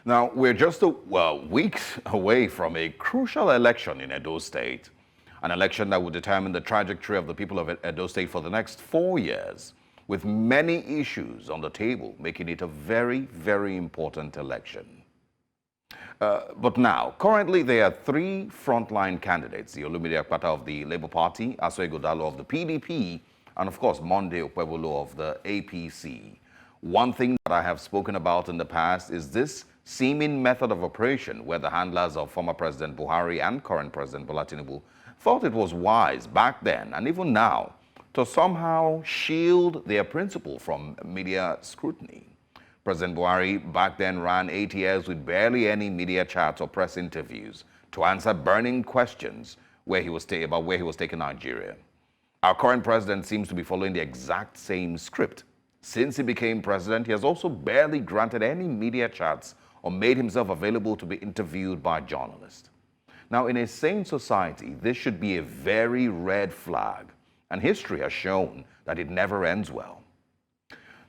Now, we're just weeks away from a crucial election in Edo State, an election that will determine the trajectory of the people of Edo State for the next 4 years, with many issues on the table, making it a very, very important election. But now, currently, there are three frontline candidates: the Olumide Akpata of the Labour Party, Aso Ighodalo of the PDP, and of course, Monday Okpebholo of the APC. One thing that I have spoken about in the past is this seeming method of operation where the handlers of former President Buhari and current President Bola Tinubu thought it was wise back then and even now to somehow shield their principal from media scrutiny. President Buhari back then ran 8 years with barely any media chats or press interviews to answer burning questions about where he was taking Nigeria. Our current president seems to be following the exact same script. Since he became president, he has also barely granted any media chats or made himself available to be interviewed by journalists. Now, in a sane society, this should be a very red flag, and history has shown that it never ends well.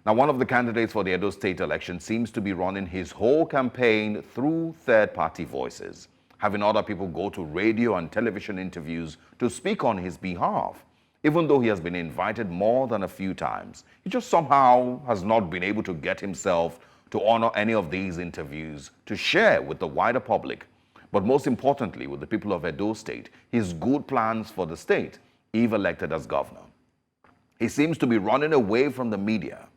Now, one of the candidates for the Edo State election seems to be running his whole campaign through third-party voices, having other people go to radio and television interviews to speak on his behalf. Even though he has been invited more than a few times, he just somehow has not been able to get himself to honor any of these interviews to share with the wider public, but most importantly with the people of Edo State, his good plans for the state if elected as governor. He seems to be running away from the media.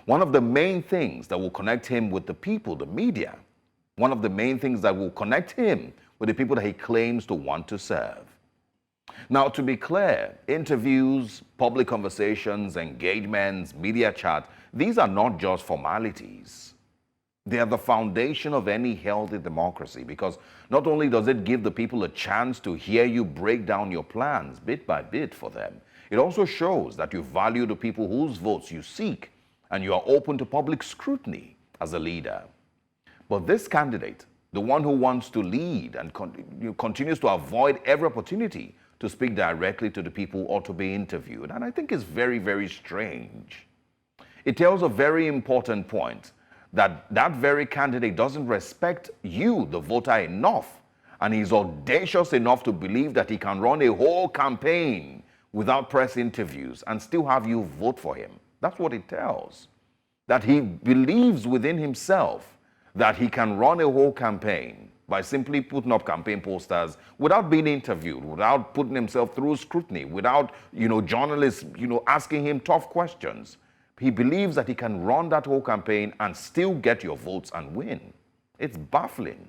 One of the main things that will connect him with the people, the media, one of the main things that will connect him with the people that he claims to want to serve. Now, to be clear, interviews, public conversations, engagements, media chat, these are not just formalities. They are the foundation of any healthy democracy, because not only does it give the people a chance to hear you break down your plans bit by bit for them, it also shows that you value the people whose votes you seek and you are open to public scrutiny as a leader. But this candidate, the one who wants to lead and continues to avoid every opportunity to speak directly to the people or to be interviewed, and I think it's very, very strange. It tells a very important point that that very candidate doesn't respect you, the voter, enough, and he's audacious enough to believe that he can run a whole campaign without press interviews and still have you vote for him. That's what it tells. That he believes within himself that he can run a whole campaign by simply putting up campaign posters without being interviewed, without putting himself through scrutiny, without, journalists, asking him tough questions. He believes that he can run that whole campaign and still get your votes and win. It's baffling.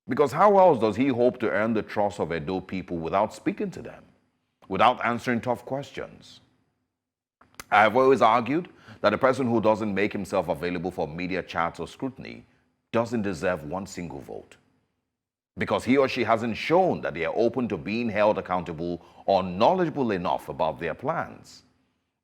Because how else does he hope to earn the trust of Edo people without speaking to them, without answering tough questions? I have always argued that a person who doesn't make himself available for media chats or scrutiny doesn't deserve one single vote, because he or she hasn't shown that they are open to being held accountable or knowledgeable enough about their plans.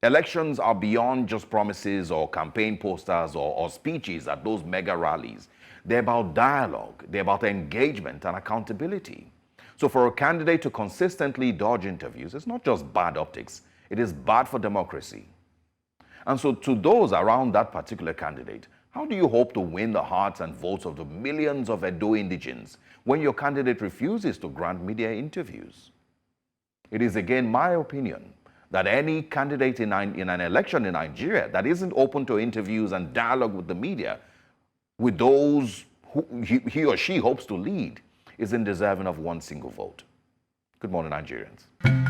Elections are beyond just promises or campaign posters or speeches at those mega rallies. They're about dialogue, they're about engagement and accountability. So for a candidate to consistently dodge interviews, it's not just bad optics, it is bad for democracy. And so to those around that particular candidate, how do you hope to win the hearts and votes of the millions of Edo indigents when your candidate refuses to grant media interviews? It is again my opinion that any candidate in an election in Nigeria that isn't open to interviews and dialogue with the media, with those who he or she hopes to lead, isn't deserving of one single vote. Good morning, Nigerians.